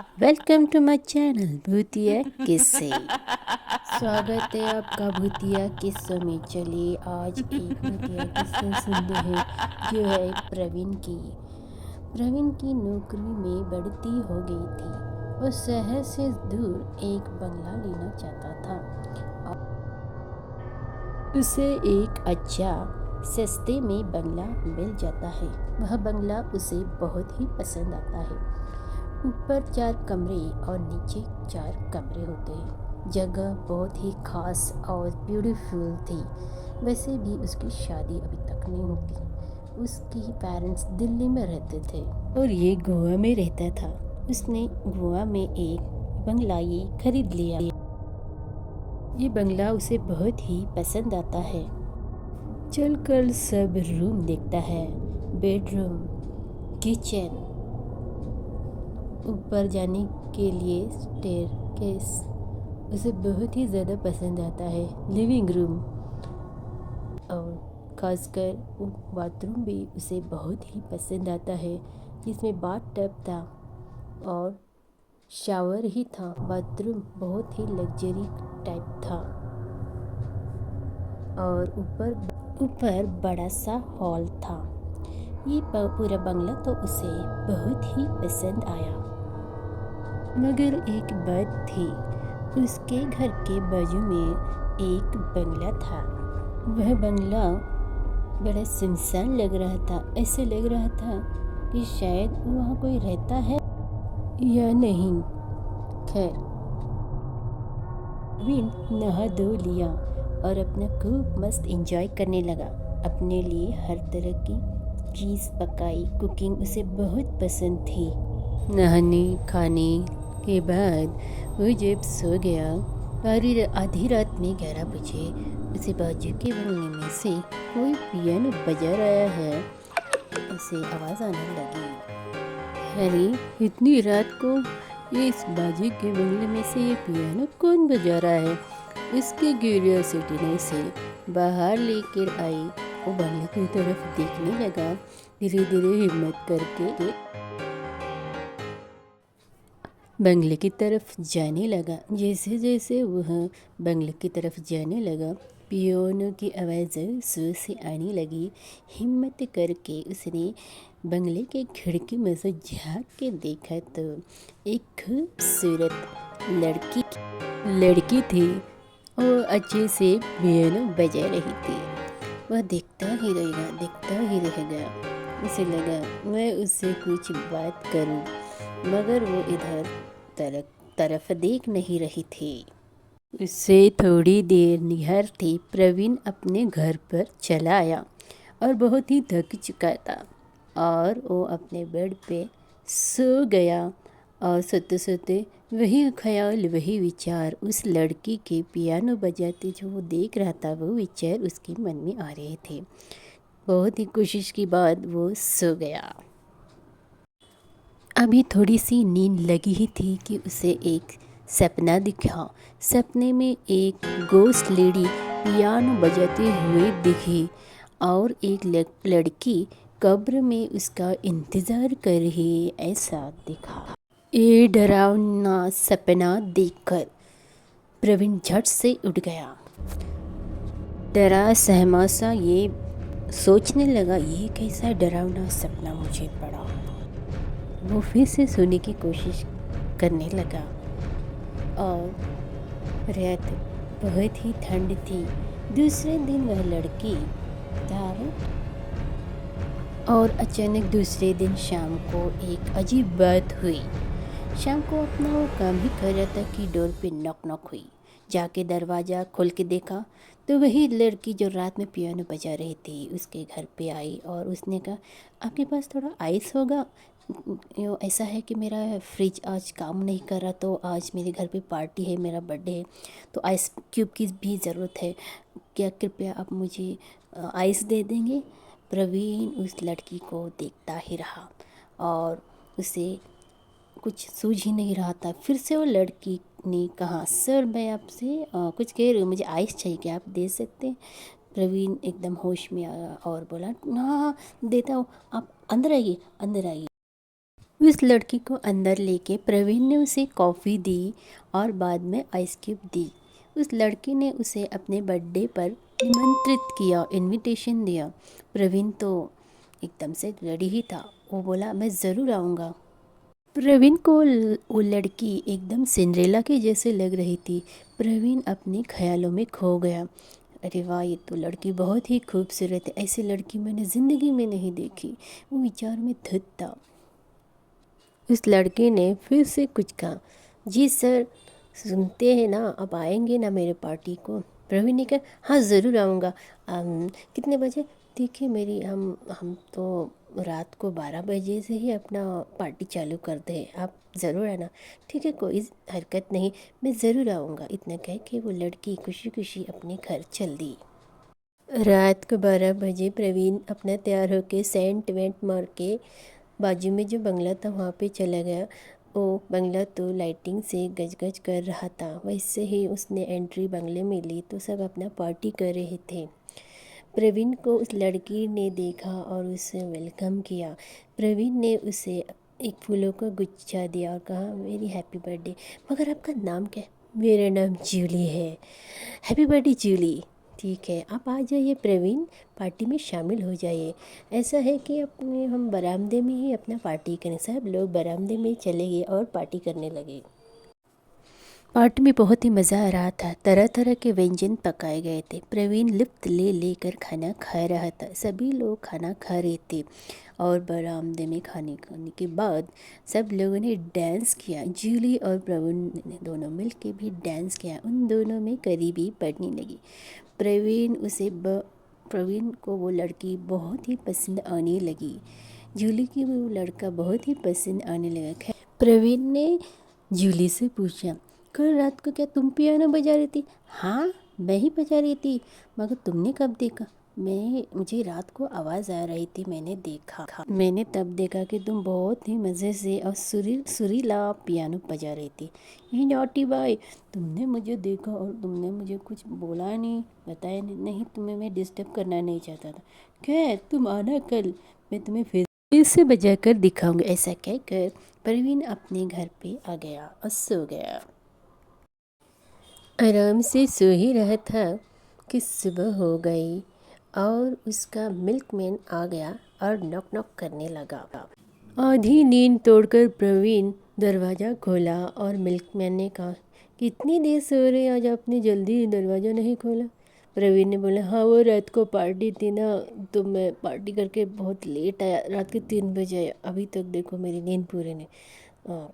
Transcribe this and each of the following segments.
Welcome to my channel भूतिया किस्से। स्वागत है आपका भूतिया किस्सों में। चलिए आज एक भूतिया किस्सा सुनते हैं जो है प्रवीण की नौकरी में बढ़ती हो गई थी। वो शहर से दूर एक बंगला लेना चाहता था। उसे एक अच्छा सस्ते में बंगला मिल जाता है। वह बंगला उसे बहुत ही पसंद आता है। ऊपर 4 कमरे और नीचे 4 कमरे होते हैं। जगह बहुत ही खास और ब्यूटीफुल थी। वैसे भी उसकी शादी अभी तक नहीं होती। उसके पेरेंट्स दिल्ली में रहते थे और ये गोवा में रहता था। उसने गोवा में एक बंगला ये खरीद लिया। ये बंगला उसे बहुत ही पसंद आता है। चलकर सब रूम देखता है, बेडरूम, किचन, ऊपर जाने के लिए स्टेयरकेस उसे बहुत ही ज़्यादा पसंद आता है। लिविंग रूम और खासकर बाथरूम भी उसे बहुत ही पसंद आता है, जिसमें बाथ टब था और शावर ही था। बाथरूम बहुत ही लग्जरी टाइप था और ऊपर बड़ा सा हॉल था। ये पूरा बंगला तो उसे बहुत ही पसंद आया। मगर एक बात थी, उसके घर के बाजू में एक बंगला था। वह बंगला बड़ा सुनसान लग रहा था। ऐसे लग रहा था कि शायद वहाँ कोई रहता है या नहीं। खैर, विन नहा धो लिया और अपना खूब मस्त एंजॉय करने लगा। अपने लिए हर तरह की चीज़ पकाई। कुकिंग उसे बहुत पसंद थी। नहाने खाने के बाद वो जब सो गया, आधी रात में 11 बजे उसे बाजू के बंगले में से कोई पियानो बजा रहा है ऐसे आवाज़ आने लगी। अरे इतनी रात को इस बाजू के बंगले में से ये पियानो कौन बजा रहा है? उसकी क्यूरियोसिटी ने उसे बाहर लेकर आई। वो बंगले की तरफ देखने लगा। धीरे धीरे हिम्मत करके बंगले की तरफ जाने लगा। जैसे जैसे वह बंगले की तरफ जाने लगा, पियानो की आवाज़ जोर से आने लगी। हिम्मत करके उसने बंगले के खिड़की में से झाँक के देखा तो एक खूबसूरत लड़की थी। वो अच्छे से पियानो बजा रही थी। वह देखता ही रहेगा। उसे लगा मैं उससे कुछ बात करूं, मगर वो इधर तरफ देख नहीं रही थी। उससे थोड़ी देर निहर थी, प्रवीण अपने घर पर चला आया और बहुत ही थक चुका था और वो अपने बेड पे सो गया। और सोते सोते वही ख्याल, वही विचार, उस लड़की के पियानो बजाते जो वो देख रहा था, वो विचार उसके मन में आ रहे थे। बहुत ही कोशिश के बाद वो सो गया। अभी थोड़ी सी नींद लगी ही थी कि उसे एक सपना दिखा। सपने में एक गोस्ट लेडी पियानो बजाते हुए दिखी और एक लड़की कब्र में उसका इंतज़ार कर रही, ऐसा दिखा। ये डरावना सपना देखकर प्रवीण झट से उठ गया। डरा सहमा सा ये सोचने लगा, ये कैसा डरावना सपना मुझे पड़ा। वो फिर से सोने की कोशिश करने लगा और रात बहुत ही ठंड थी। दूसरे दिन वह लड़की दावत और अचानक दूसरे दिन शाम को एक अजीब बात हुई। शाम को अपना वो काम ही कर रहा था कि डोर पे नॉक नॉक हुई। जाके दरवाज़ा खोल के देखा तो वही लड़की जो रात में पियानो बजा रही थी उसके घर पे आई और उसने कहा, आपके पास थोड़ा आइस होगा? ऐसा है कि मेरा फ्रिज आज काम नहीं कर रहा, तो आज मेरे घर पे पार्टी है, मेरा बर्थडे है, तो आइस क्यूब की भी ज़रूरत है। क्या कृपया आप मुझे आइस दे देंगे? प्रवीण उस लड़की को देखता ही रहा और उसे कुछ सूझ ही नहीं रहा था। फिर से वो लड़की ने कहा, सर मैं आपसे कुछ कह रही हूँ, मुझे आइस चाहिए, क्या आप दे सकते हैं? प्रवीण एकदम होश में आया और बोला, हाँ हाँ देता हूँ, आप अंदर आइए अंदर आइए। उस लड़की को अंदर लेके प्रवीण ने उसे कॉफ़ी दी और बाद में आइस क्यूब दी। उस लड़की ने उसे अपने बर्थडे पर निमंत्रित किया, इनविटेशन दिया। प्रवीण तो एकदम से रेडी ही था। वो बोला मैं ज़रूर आऊँगा। प्रवीण को वो लड़की एकदम सिंड्रेला के जैसे लग रही थी। प्रवीण अपने ख्यालों में खो गया। अरे वाह, ये तो लड़की बहुत ही खूबसूरत है, ऐसी लड़की मैंने ज़िंदगी में नहीं देखी। वो विचार में धुत था। उस लड़के ने फिर से कुछ कहा। जी सर, सुनते हैं ना, अब आएंगे ना मेरे पार्टी को? प्रवीण ने कहा हाँ ज़रूर आऊँगा। कितने बजे? देखिए मेरी हम तो रात को 12 बजे से ही अपना पार्टी चालू करते हैं, आप ज़रूर आना। ठीक है, कोई हरकत नहीं, मैं ज़रूर आऊँगा। इतना कह के वो लड़की खुशी खुशी अपने घर चल दी। रात को 12 बजे प्रवीण अपना तैयार होके सेंट वेंट मार के बाजू में जो बंगला था वहाँ पे चला गया। वो बंगला तो लाइटिंग से गजगज कर रहा था। वैसे ही उसने एंट्री बंगले में ली तो सब अपना पार्टी कर रहे थे। प्रवीण को उस लड़की ने देखा और उसे वेलकम किया। प्रवीण ने उसे एक फूलों का गुच्छा दिया और कहा मेरी हैप्पी बर्थडे। मगर आपका नाम क्या है? मेरा नाम जूली है। Happy birthday Julie. ठीक है, आप आ जाइए प्रवीण, पार्टी में शामिल हो जाइए। ऐसा है कि अपने हम बरामदे में ही अपना पार्टी करें। सब लोग बरामदे में चले गए और पार्टी करने लगे। पार्टी में बहुत ही मज़ा आ रहा था। तरह तरह के व्यंजन पकाए गए थे। प्रवीण लिप्त ले लेकर खाना खा रहा था। सभी लोग खाना खा रहे थे और बरामदे में खाने के बाद सब लोगों ने डांस किया। जूली और प्रवीण ने दोनों मिलकर भी डांस किया। उन दोनों में करीबी पड़ने लगी। प्रवीण को वो लड़की बहुत ही पसंद आने लगी। जूली की वो लड़का बहुत ही पसंद आने लगा। प्रवीण ने जूली से पूछा कल रात को क्या तुम पियानो बजा रही थी? हाँ, मैं ही बजा रही थी। मगर तुमने कब देखा? मुझे रात को आवाज़ आ रही थी, मैंने देखा। मैंने तब देखा कि तुम बहुत ही मज़े से और सुरीला पियानो बजा रही थी। ये नॉटी बॉय, तुमने मुझे देखा और तुमने मुझे कुछ बोला नहीं, बताया नहीं। नहीं, तुम्हें मैं डिस्टर्ब करना नहीं चाहता था। क्या तुम आना कल, मैं तुम्हें फिर से बजा कर दिखाऊंगा। ऐसा कहकर प्रवीण अपने घर पे आ गया और सो गया। आराम से सो ही रहा था कि सुबह हो गई और उसका मिल्कमैन आ गया और नॉक नॉक करने लगा। आधी नींद तोड़कर प्रवीण दरवाज़ा खोला और मिल्कमैन ने कहा कितनी देर सो रहे, आज आपने जल्दी दरवाज़ा नहीं खोला? प्रवीण ने बोला हाँ, वो रात को पार्टी थी ना, तो मैं पार्टी करके बहुत लेट आया, रात के 3 बजे आया। अभी तक देखो मेरी नींद पूरी नहीं।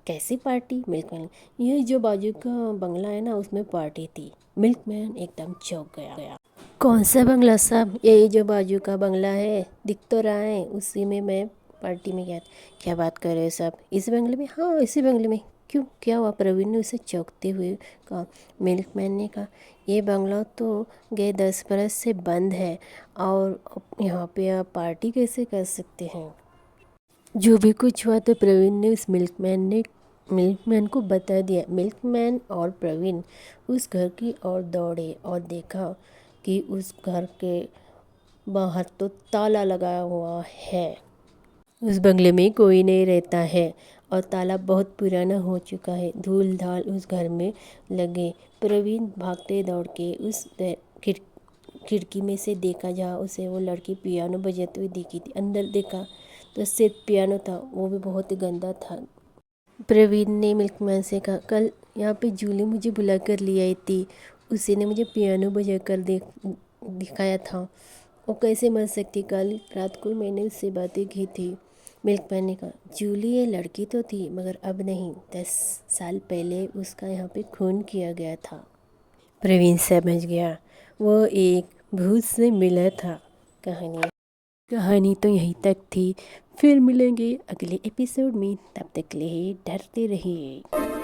कैसी पार्टी? मिल्कमैन, ये जो बाजू का बंगला है ना, उसमें पार्टी थी। मिल्कमैन एकदम चौंक गया। कौन सा बंगला साहब? ये जो बाजू का बंगला है, दिख तो रहा है, उसी में मैं पार्टी में गया। क्या बात कर रहे हो साहब, इस बंगले में? हाँ, इसी बंगले में। क्यों, क्या हुआ? प्रवीण ने उसे चौंकते हुए कहा। मिल्कमैन ने कहा ये बंगला तो गए 10 बरस से बंद है और यहाँ पे आप पार्टी कैसे कर सकते हैं? जो भी कुछ हुआ तो प्रवीण ने उस मिल्कमैन को बता दिया। मिल्कमैन और प्रवीण उस घर की ओर दौड़े और देखा कि उस घर के बाहर तो ताला लगा हुआ है। उस बंगले में कोई नहीं रहता है और ताला बहुत पुराना हो चुका है। धूल धाल उस घर में लगे। प्रवीण भागते दौड़ के उस खिड़की में से देखा जहाँ उसे वो लड़की पियानो बजाती हुई दिखी थी। अंदर देखा तो सिर्फ पियानो था, वो भी बहुत ही गंदा था। प्रवीण ने मिल्कमैन से कहा कल यहाँ पे जूली मुझे बुला कर ले आई थी, उसी ने मुझे पियानो बजा कर दिखाया था। वो कैसे मर सकती? कल रात को मैंने उससे बातें की थी। मिल्कमैन ने कहा जूली ये लड़की तो थी मगर अब नहीं, 10 साल पहले उसका यहाँ पे खून किया गया था। प्रवीण समझ गया, वो एक भूत से मिला था। कहानी तो यहीं तक थी। फिर मिलेंगे अगले एपिसोड में, तब तक के लिए डरते रहिए।